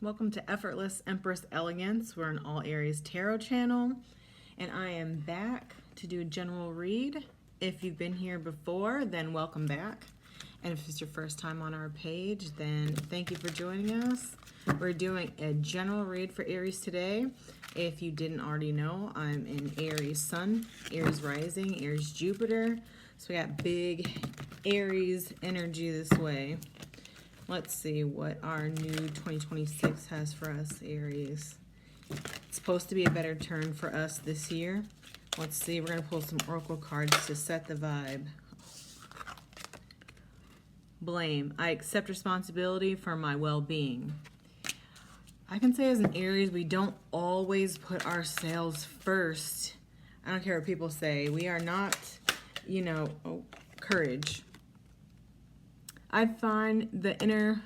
Welcome to Effortless Empress Elegance. We're an all Aries tarot channel, and I am back to do a general read. If you've been here before, then welcome back. And if it's your first time on our page, then thank you for joining us. We're doing a general read for Aries today. If you didn't already know, I'm in Aries Sun, Aries Rising, Aries Jupiter. So we got big Aries energy this way. Let's see what our new 2026 has for us, Aries. It's supposed to be a better turn for us this year. Let's see, we're going to pull some oracle cards to set the vibe. Blame. I accept responsibility for my well-being. I can say as an Aries, we don't always put ourselves first. I don't care what people say. We are not, courage. I find the inner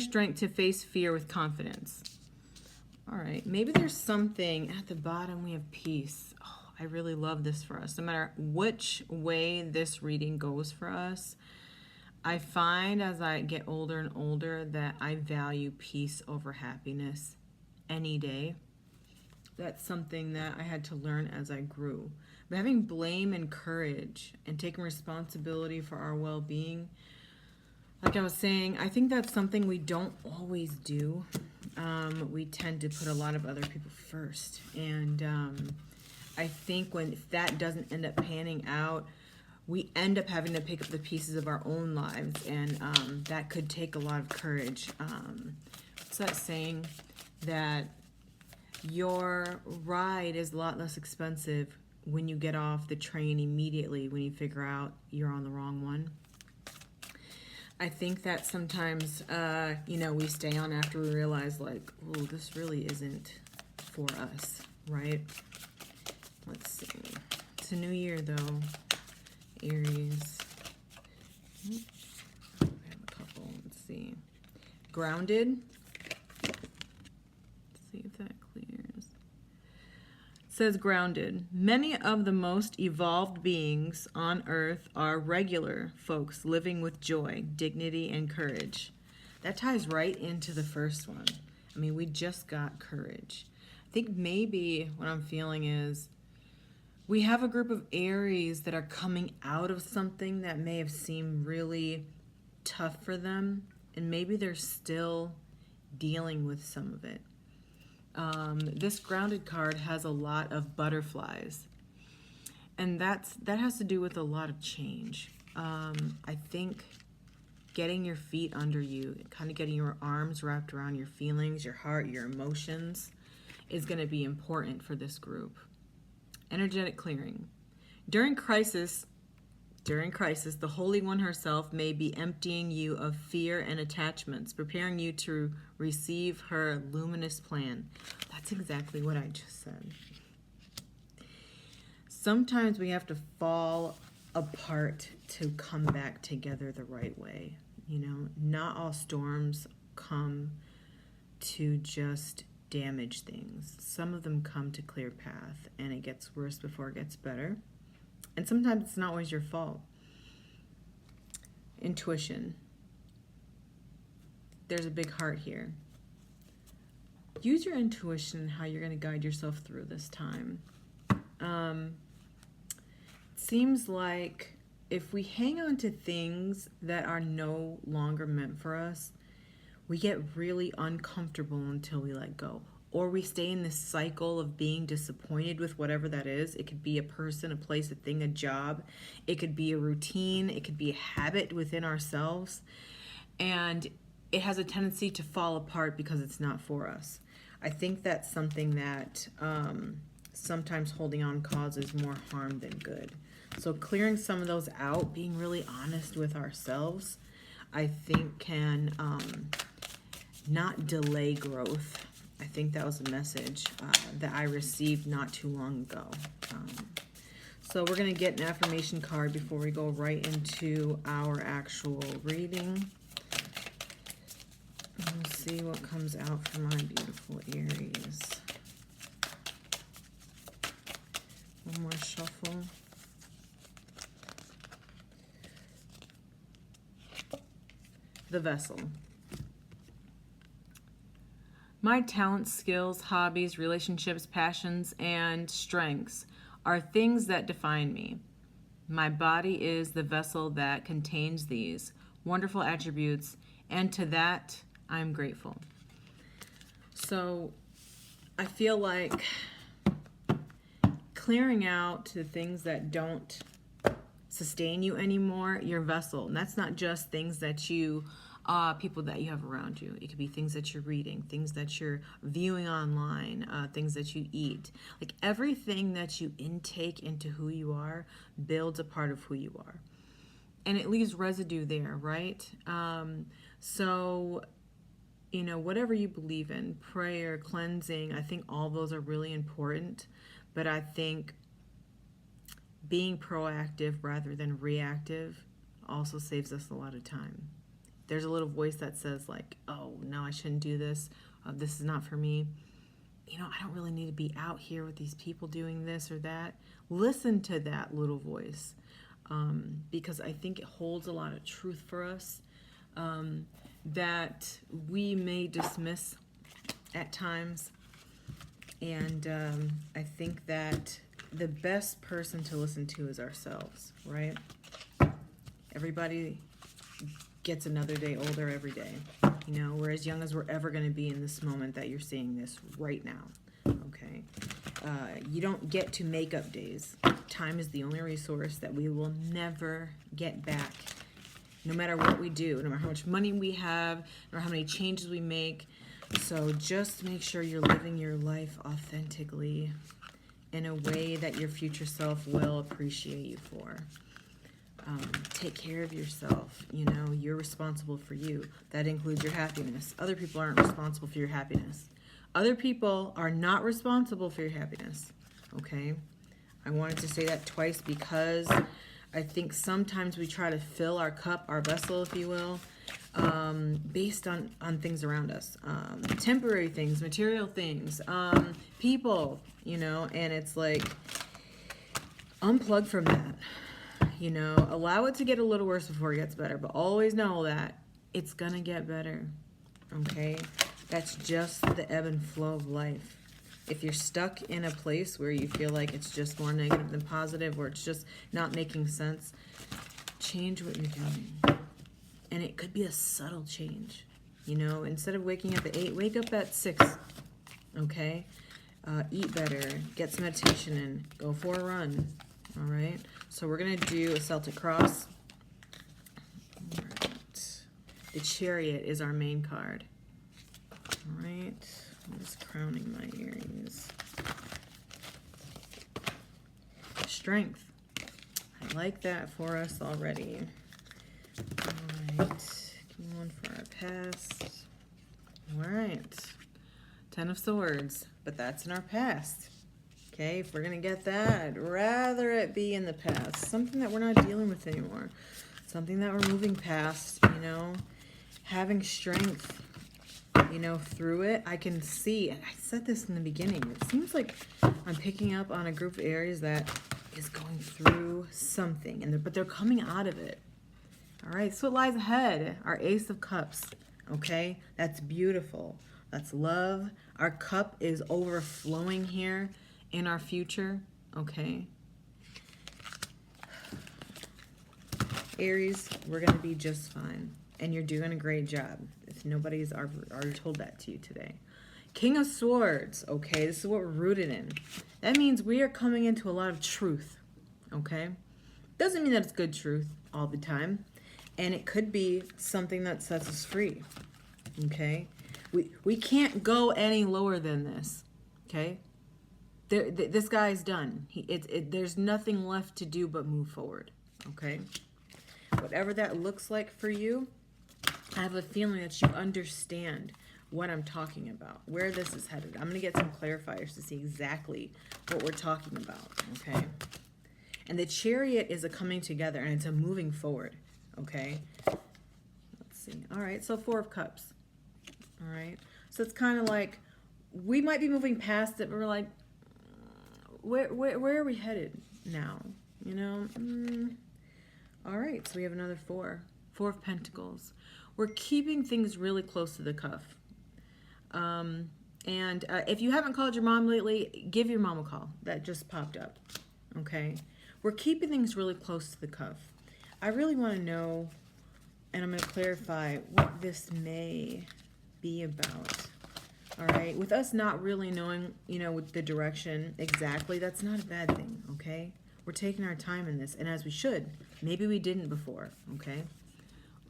strength to face fear with confidence. All right, maybe there's something at the bottom. We have peace. Oh, I really love this for us. No matter which way this reading goes for us, I find as I get older and older that I value peace over happiness any day. That's something that I had to learn as I grew. But having blame and courage and taking responsibility for our well-being, like I was saying, I think that's something we don't always do. We tend to put a lot of other people first. And I think if that doesn't end up panning out, we end up having to pick up the pieces of our own lives. And that could take a lot of courage. What's that saying? That your ride is a lot less expensive when you get off the train immediately when you figure out you're on the wrong one. I think that sometimes, we stay on after we realize, like, oh, this really isn't for us, right? Let's see. It's a new year, though. Aries. I have a couple. Let's see. Grounded. Let's see if that clears. Says grounded. Many of the most evolved beings on earth are regular folks living with joy, dignity, and courage. That ties right into the first one. I mean, we just got courage. I think maybe what I'm feeling is we have a group of Aries that are coming out of something that may have seemed really tough for them, and maybe they're still dealing with some of it. This grounded card has a lot of butterflies, and that has to do with a lot of change. I think getting your feet under you, kind of getting your arms wrapped around your feelings, your heart, your emotions is going to be important for this group. Energetic clearing. During crisis, the Holy One herself may be emptying you of fear and attachments, preparing you to receive her luminous plan. That's exactly what I just said. Sometimes we have to fall apart to come back together the right way. Not all storms come to just damage things. Some of them come to clear path, and it gets worse before it gets better. And sometimes it's not always your fault. Intuition. There's a big heart here. Use your intuition and how you're going to guide yourself through this time. It seems like if we hang on to things that are no longer meant for us, we get really uncomfortable until we let go. Or we stay in this cycle of being disappointed with whatever that is. It could be a person, a place, a thing, a job. It could be a routine. It could be a habit within ourselves. And it has a tendency to fall apart because it's not for us. I think that's something that sometimes holding on causes more harm than good. So clearing some of those out, being really honest with ourselves, I think can not delay growth. I think that was a message that I received not too long ago. So we're going to get an affirmation card before we go right into our actual reading. We'll see what comes out for my beautiful Aries. One more shuffle. The Vessel. My talents, skills, hobbies, relationships, passions, and strengths are things that define me. My body is the vessel that contains these wonderful attributes, and to that I'm grateful. So I feel like clearing out the things that don't sustain you anymore, your vessel. And that's not just things that you, people that you have around you. It could be things that you're reading, things that you're viewing online, things that you eat. Like everything that you intake into who you are builds a part of who you are. And it leaves residue there, right? So, you know, whatever you believe in, prayer, cleansing, I think all those are really important. But I think being proactive rather than reactive also saves us a lot of time. There's a little voice that says like, oh, no, I shouldn't do this. This is not for me. You know, I don't really need to be out here with these people doing this or that. Listen to that little voice because I think it holds a lot of truth for us that we may dismiss at times. And I think that the best person to listen to is ourselves, right? Everybody gets another day older every day. You know, we're as young as we're ever going to be in this moment that you're seeing this right now, okay? You don't get to make up days. Time is the only resource that we will never get back. No matter what we do, no matter how much money we have, no matter how many changes we make. So just make sure you're living your life authentically in a way that your future self will appreciate you for. Take care of yourself. You know, you're responsible for you. That includes your happiness. Other people aren't responsible for your happiness. Other people are not responsible for your happiness. Okay? I wanted to say that twice because I think sometimes we try to fill our cup, our vessel, if you will, based on things around us. Temporary things, material things, people, you know, and it's like, unplug from that. You know, allow it to get a little worse before it gets better, but always know that it's gonna get better, okay? That's just the ebb and flow of life. If you're stuck in a place where you feel like it's just more negative than positive, or it's just not making sense, change what you're doing. And it could be a subtle change. You know, instead of waking up at 8, wake up at 6, okay? Eat better, get some meditation in, go for a run, all right? So we're going to do a Celtic cross. All right. The Chariot is our main card. All right. I'm just crowning my earrings. Strength. I like that for us already. All right. Give me one for our past. All right. 10 of Swords. But that's in our past. Okay, if we're going to get that, I'd rather it be in the past. Something that we're not dealing with anymore. Something that we're moving past, you know. Having strength, you know, through it. I can see, and I said this in the beginning, it seems like I'm picking up on a group of areas that is going through something, but they're coming out of it. All right, so what lies ahead? Our Ace of Cups, okay? That's beautiful. That's love. Our cup is overflowing here in our future, okay? Aries, we're going to be just fine. And you're doing a great job. If nobody's already told that to you today. King of Swords, okay? This is what we're rooted in. That means we are coming into a lot of truth, okay? Doesn't mean that it's good truth all the time. And it could be something that sets us free, okay? We can't go any lower than this, okay? This guy's done. There's nothing left to do but move forward, okay? Whatever that looks like for you, I have a feeling that you understand what I'm talking about, where this is headed. I'm going to get some clarifiers to see exactly what we're talking about, okay? And the Chariot is a coming together, and it's a moving forward, okay? Let's see. All right, so 4 of Cups, all right? So it's kind of like we might be moving past it, but we're like, where are we headed now, you know? All right, so we have another 4 of Pentacles. We're keeping things really close to the cuff. And if you haven't called your mom lately, give your mom a call. That just popped up. Okay? We're keeping things really close to the cuff. I really want to know, and I'm going to clarify what this may be about. All right? With us not really knowing, with the direction exactly, that's not a bad thing. Okay? We're taking our time in this, and as we should. Maybe we didn't before. Okay?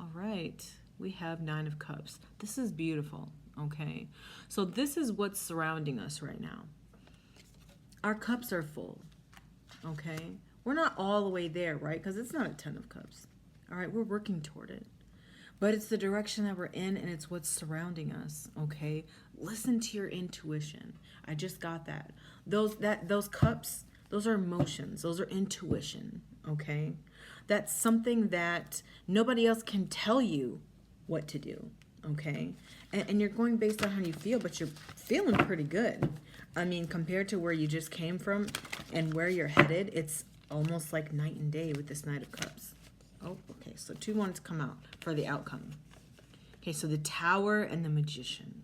All right. We have 9 of Cups. This is beautiful. Okay? So this is what's surrounding us right now. Our cups are full. Okay? We're not all the way there, right? Because it's not a 10 of Cups. All right? We're working toward it. But it's the direction that we're in, and it's what's surrounding us. Okay? Listen to your intuition. I just got that. Those cups, those are emotions. Those are intuition. Okay? That's something that nobody else can tell you what to do. Okay? And you're going based on how you feel, but you're feeling pretty good. I mean, compared to where you just came from and where you're headed, it's almost like night and day with this Knight of Cups. Oh, okay. So 2 wanted to come out for the outcome. Okay, so the Tower and the Magician.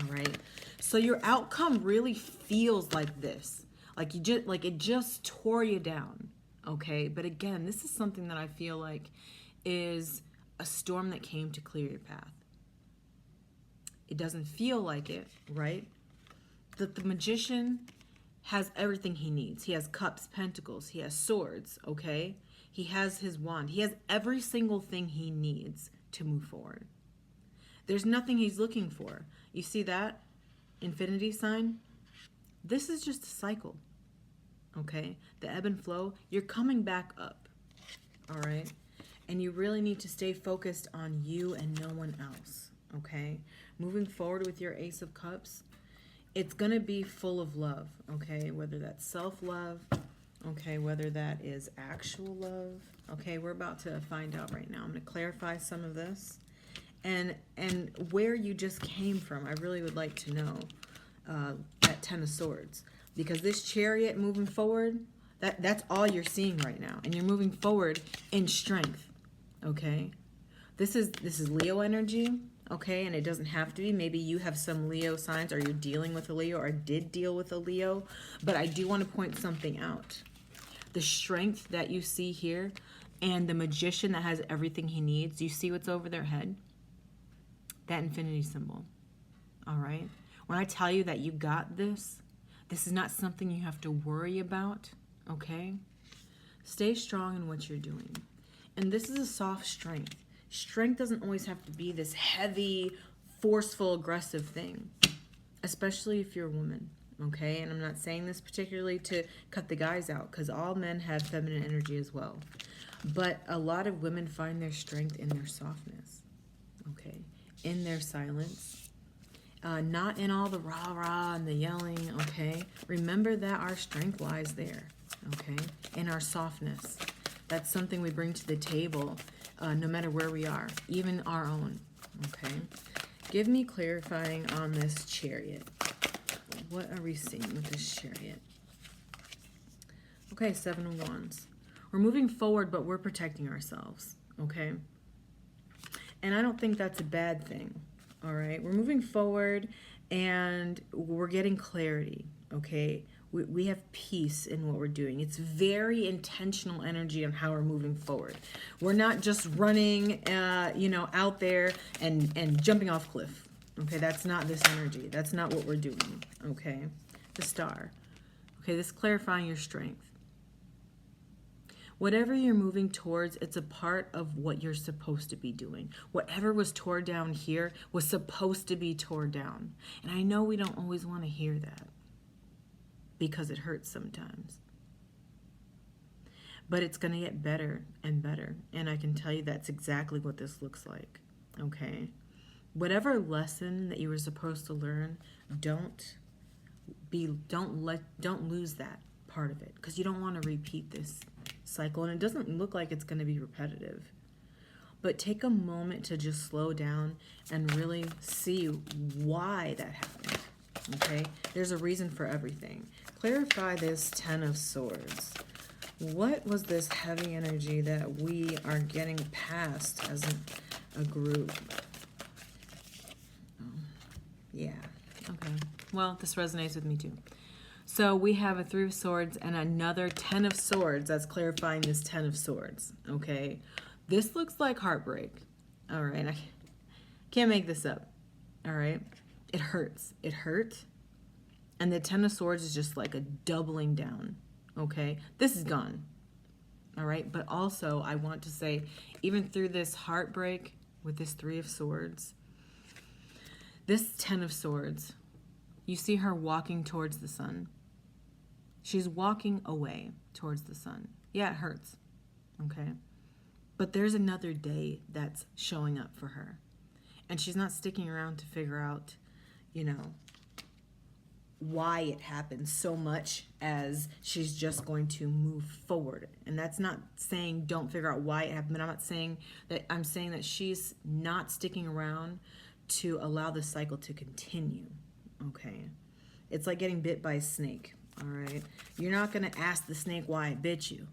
All right. So your outcome really feels like this. Like it just tore you down. Okay? But again, this is something that I feel like is a storm that came to clear your path. It doesn't feel like it, right? That the Magician has everything he needs. He has cups, pentacles. He has swords, okay? He has his wand. He has every single thing he needs to move forward. There's nothing he's looking for. You see that? Infinity sign? This is just a cycle, okay? The ebb and flow, you're coming back up, all right? And you really need to stay focused on you and no one else, okay? Moving forward with your Ace of Cups, it's going to be full of love, okay? Whether that's self-love, okay? Whether that is actual love, okay? We're about to find out right now. I'm going to clarify some of this. And where you just came from, I really would like to know that 10 of Swords. Because this Chariot moving forward, that's all you're seeing right now. And you're moving forward in strength, okay? This is Leo energy, okay? And it doesn't have to be. Maybe you have some Leo signs, or you're dealing with a Leo, or did deal with a Leo. But I do want to point something out. The strength that you see here, and the Magician that has everything he needs. You see what's over their head? That infinity symbol, all right? When I tell you that you got this, this is not something you have to worry about, okay? Stay strong in what you're doing. And this is a soft strength. Strength doesn't always have to be this heavy, forceful, aggressive thing, especially if you're a woman, okay? And I'm not saying this particularly to cut the guys out, because all men have feminine energy as well. But a lot of women find their strength in their softness, okay? In their silence, not in all the rah-rah and the yelling, okay? Remember that our strength lies there, okay? In our softness. That's something we bring to the table, no matter where we are, even our own, okay? Give me clarifying on this Chariot. What are we seeing with this Chariot? Okay, 7 of Wands. We're moving forward, but we're protecting ourselves, okay? And I don't think that's a bad thing, all right? We're moving forward, and we're getting clarity, okay? We have peace in what we're doing. It's very intentional energy on how we're moving forward. We're not just running, out there and jumping off cliff, okay? That's not this energy. That's not what we're doing, okay? The Star. Okay, this is clarifying your strength. Whatever you're moving towards, it's a part of what you're supposed to be doing. Whatever was torn down here was supposed to be torn down. And I know we don't always want to hear that because it hurts sometimes. But it's going to get better and better. And I can tell you that's exactly what this looks like, okay? Whatever lesson that you were supposed to learn, don't lose that part of it, because you don't want to repeat this cycle, and it doesn't look like it's going to be repetitive. But take a moment to just slow down and really see why that happened, okay? There's a reason for everything. Clarify this 10 of Swords. What was this heavy energy that we are getting past as a group? Yeah. Okay. Well, this resonates with me too. So we have a 3 of Swords and another 10 of Swords. That's clarifying this 10 of Swords. Okay. This looks like heartbreak. All right. I can't make this up. All right. It hurts. It hurt. And the 10 of Swords is just like a doubling down. Okay. This is gone. All right. But also, I want to say, even through this heartbreak with this 3 of Swords, this 10 of Swords, you see her walking towards the sun. She's walking away towards the sun. Yeah, it hurts. Okay. But there's another day that's showing up for her. And she's not sticking around to figure out, you know, why it happened so much as she's just going to move forward. And that's not saying don't figure out why it happened, but I'm not saying that. I'm saying that she's not sticking around to allow the cycle to continue. Okay. It's like getting bit by a snake. All right. You're not going to ask the snake why it bit you.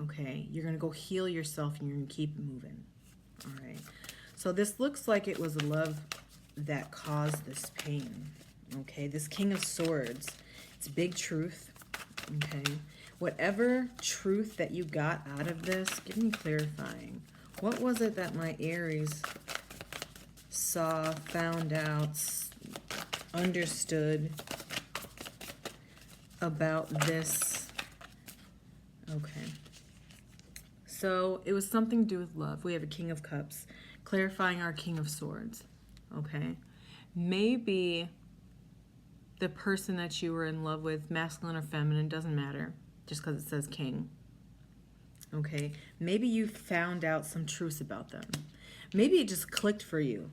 Okay. You're going to go heal yourself and you're going to keep moving. All right. So this looks like it was love that caused this pain. Okay. This King of Swords. It's big truth. Okay. Whatever truth that you got out of this, give me clarifying. What was it that my Aries saw, found out, understood about this? Okay. So it was something to do with love. We have a King of Cups, clarifying our King of Swords. Okay. Maybe the person that you were in love with, masculine or feminine, doesn't matter, just because it says king. Okay. Maybe you found out some truths about them. Maybe it just clicked for you.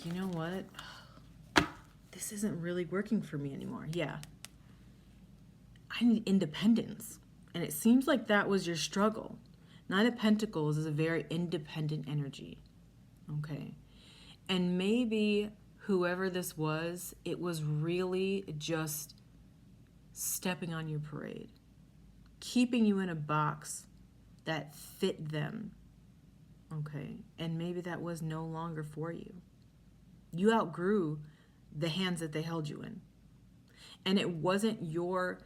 You know what? This isn't really working for me anymore. Yeah. I need independence. And it seems like that was your struggle. Nine of Pentacles is a very independent energy. Okay. And maybe whoever this was, it was really just stepping on your parade, keeping you in a box that fit them. Okay. And maybe that was no longer for you. You outgrew the hands that they held you in. And it wasn't your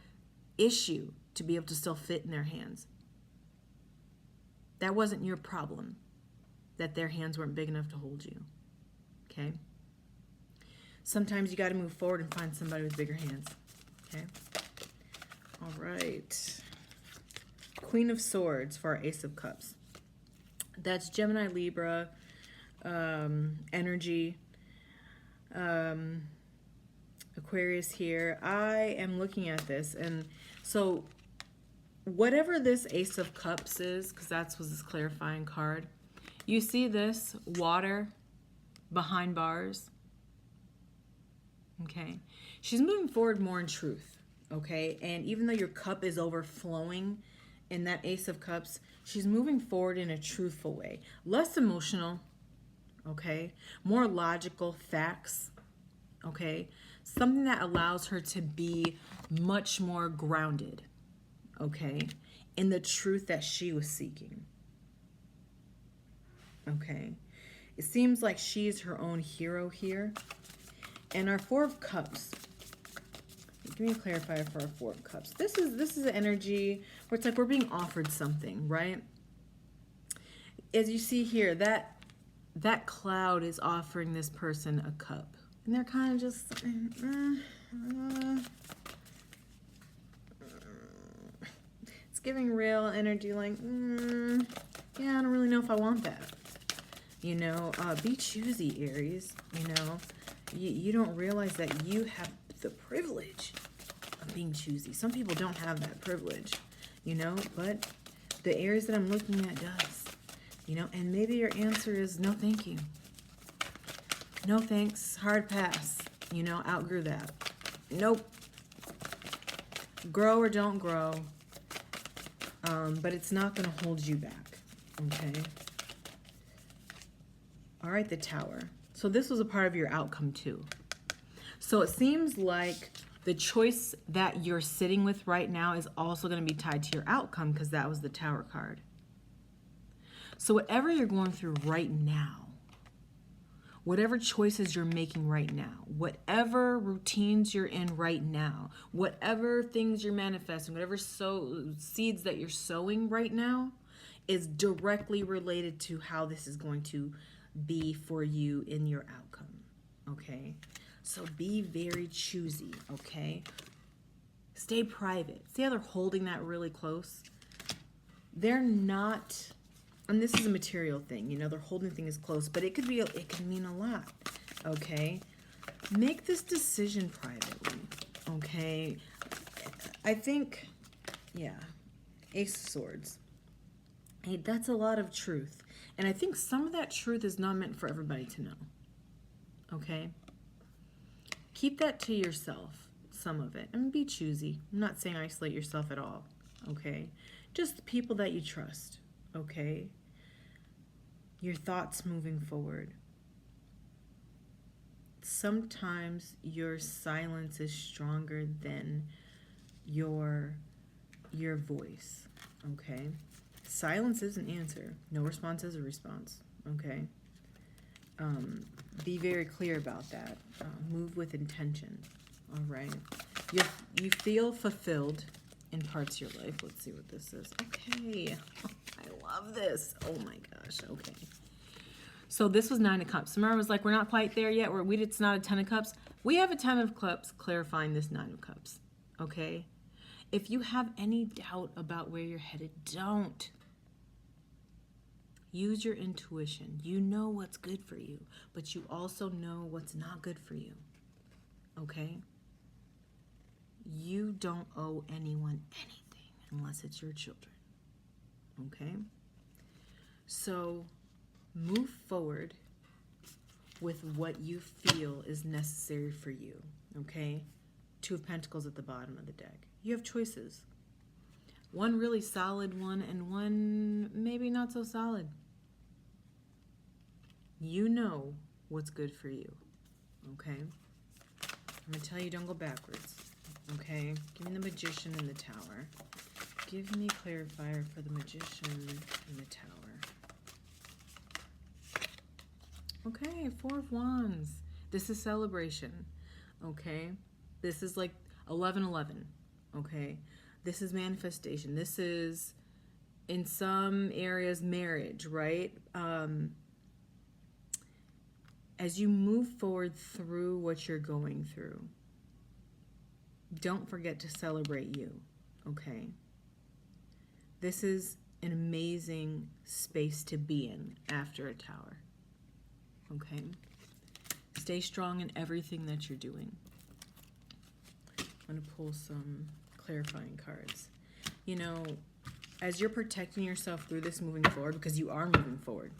issue to be able to still fit in their hands. That wasn't your problem, that their hands weren't big enough to hold you. Okay? Sometimes you got to move forward and find somebody with bigger hands. Okay? All right. Queen of Swords for our Ace of Cups. That's Gemini, Libra, energy. Aquarius here. I am looking at this, and so whatever this Ace of Cups is, because that's was this clarifying card, you see this water behind bars. Okay, she's moving forward more in truth. Okay, and even though your cup is overflowing in that Ace of Cups, she's moving forward in a truthful way, less emotional. Okay, more logical facts. Okay, something that allows her to be much more grounded. Okay, in the truth that she was seeking. Okay, it seems like she's her own hero here. And our Four of Cups. Give me a clarifier for our Four of Cups. This is an energy where it's like we're being offered something, right? As you see here, that cloud is offering this person a cup. And they're kind of just, it's giving real energy like, yeah, I don't really know if I want that. You know, be choosy, Aries. You know, you don't realize that you have the privilege of being choosy. Some people don't have that privilege, you know, but the Aries that I'm looking at does. You know, and maybe your answer is no thank you. No thanks, hard pass. You know, outgrew that. Nope. Grow or don't grow. But it's not going to hold you back. Okay? All right, the Tower. So this was a part of your outcome too. So it seems like the choice that you're sitting with right now is also going to be tied to your outcome because that was the Tower card. So whatever you're going through right now, whatever choices you're making right now, whatever routines you're in right now, whatever things you're manifesting, whatever seeds that you're sowing right now is directly related to how this is going to be for you in your outcome, okay? So be very choosy, okay? Stay private. See how they're holding that really close? They're not, and this is a material thing, you know, they're holding things close, but it can mean a lot, okay? Make this decision privately, okay? I think, yeah, Ace of Swords. Hey, that's a lot of truth. And I think some of that truth is not meant for everybody to know, okay? Keep that to yourself, some of it, and be choosy. I'm not saying isolate yourself at all, okay? Just the people that you trust, okay? Your thoughts moving forward. Sometimes your silence is stronger than your voice, okay? Silence is an answer. No response is a response, okay? Be very clear about that. Move with intention, all right? You feel fulfilled in parts of your life. Let's see what this is. Okay, I love this. Oh my gosh, okay. So this was 9 of Cups. Remember I was like, we're not quite there yet. It's not a 10 of Cups. We have a 10 of Cups clarifying this 9 of Cups, okay? If you have any doubt about where you're headed, don't. Use your intuition. You know what's good for you, but you also know what's not good for you, okay? You don't owe anyone anything unless it's your children, okay? So move forward with what you feel is necessary for you, okay? 2 of Pentacles at the bottom of the deck. You have choices. One really solid one and one maybe not so solid. You know what's good for you, okay? I'm going to tell you don't go backwards, okay? Give me the Magician and the Tower. Give me clarifier for the Magician and the Tower. Okay, 4 of Wands. This is celebration, okay? This is like 11-11, okay? This is manifestation. This is, in some areas, marriage, right? As you move forward through what you're going through, don't forget to celebrate you, okay? This is an amazing space to be in after a Tower, okay? Stay strong in everything that you're doing. I'm going to pull some clarifying cards. You know, as you're protecting yourself through this moving forward, because you are moving forward,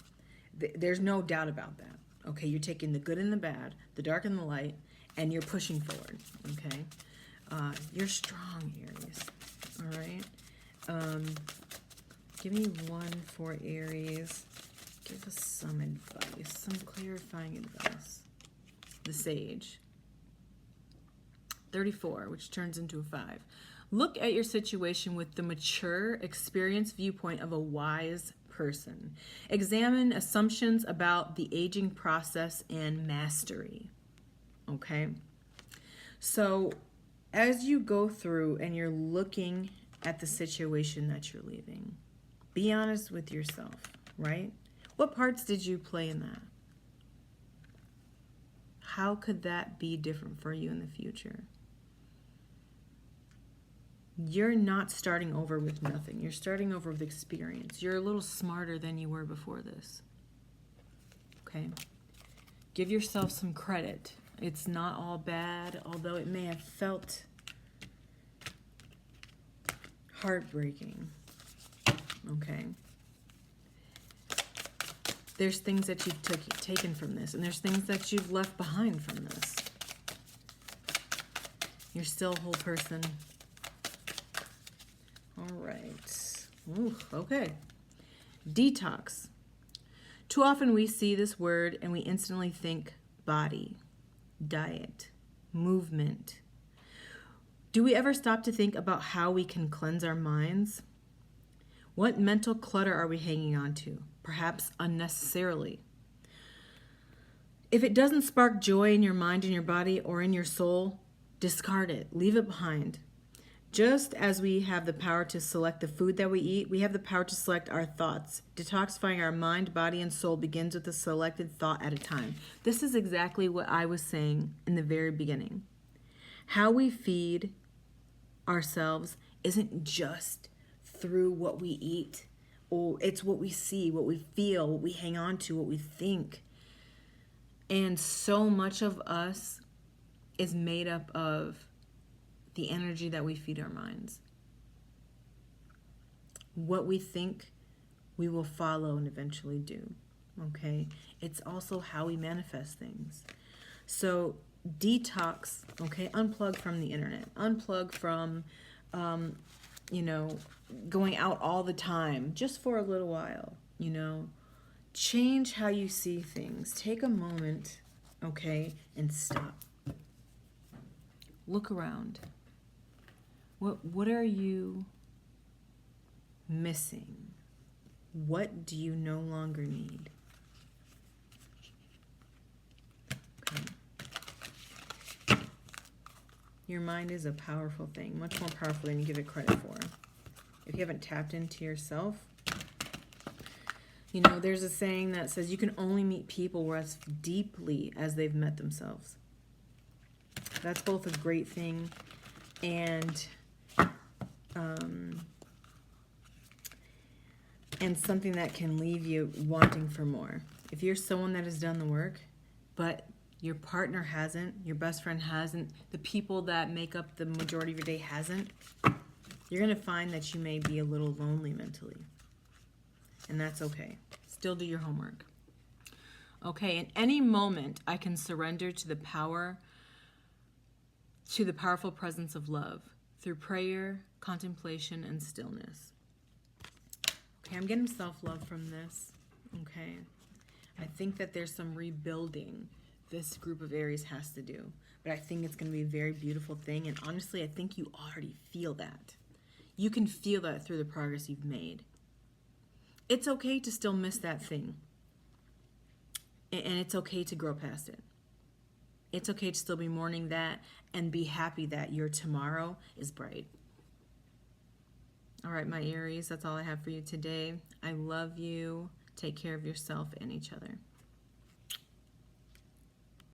there's no doubt about that. Okay, you're taking the good and the bad, the dark and the light, and you're pushing forward, okay? You're strong, Aries, all right? Give me one for Aries. Give us some advice, some clarifying advice. The Sage. 34, which turns into a 5. Look at your situation with the mature, experienced viewpoint of a wise person. Examine assumptions about the aging process and mastery. Okay? So, as you go through and you're looking at the situation that you're leaving, be honest with yourself, right? What parts did you play in that? How could that be different for you in the future? You're not starting over with nothing. You're starting over with experience. You're a little smarter than you were before this. Okay? Give yourself some credit. It's not all bad, although it may have felt heartbreaking. Okay? There's things that you've taken from this, and there's things that you've left behind from this. You're still a whole person. All right. Ooh, okay. Detox. Too often we see this word and we instantly think body, diet, movement. Do we ever stop to think about how we can cleanse our minds? What mental clutter are we hanging on to? Perhaps unnecessarily. If it doesn't spark joy in your mind, in your body, or in your soul, discard it. Leave it behind. Just as we have the power to select the food that we eat, we have the power to select our thoughts. Detoxifying our mind, body, and soul begins with a selected thought at a time. This is exactly what I was saying in the very beginning. How we feed ourselves isn't just through what we eat, or it's what we see, what we feel, what we hang on to, what we think. And so much of us is made up of the energy that we feed our minds. What we think, we will follow and eventually do. Okay? It's also how we manifest things. So detox, okay? Unplug from the internet. Unplug from, going out all the time, just for a little while, Change how you see things. Take a moment, okay, and stop. Look around. What are you missing? What do you no longer need? Okay. Your mind is a powerful thing, much more powerful than you give it credit for. If you haven't tapped into yourself, there's a saying that says you can only meet people as deeply as they've met themselves. That's both a great thing and something that can leave you wanting for more. If you're someone that has done the work, but your partner hasn't, your best friend hasn't, the people that make up the majority of your day hasn't, you're going to find that you may be a little lonely mentally. And that's okay. Still do your homework. Okay, in any moment, I can surrender to the powerful presence of love through prayer, contemplation, and stillness. Okay, I'm getting self-love from this. Okay, I think that there's some rebuilding this group of Aries has to do. But I think it's going to be a very beautiful thing. And honestly, I think you already feel that. You can feel that through the progress you've made. It's okay to still miss that thing. And it's okay to grow past it. It's okay to still be mourning that and be happy that your tomorrow is bright. All right, my Aries, that's all I have for you today. I love you. Take care of yourself and each other.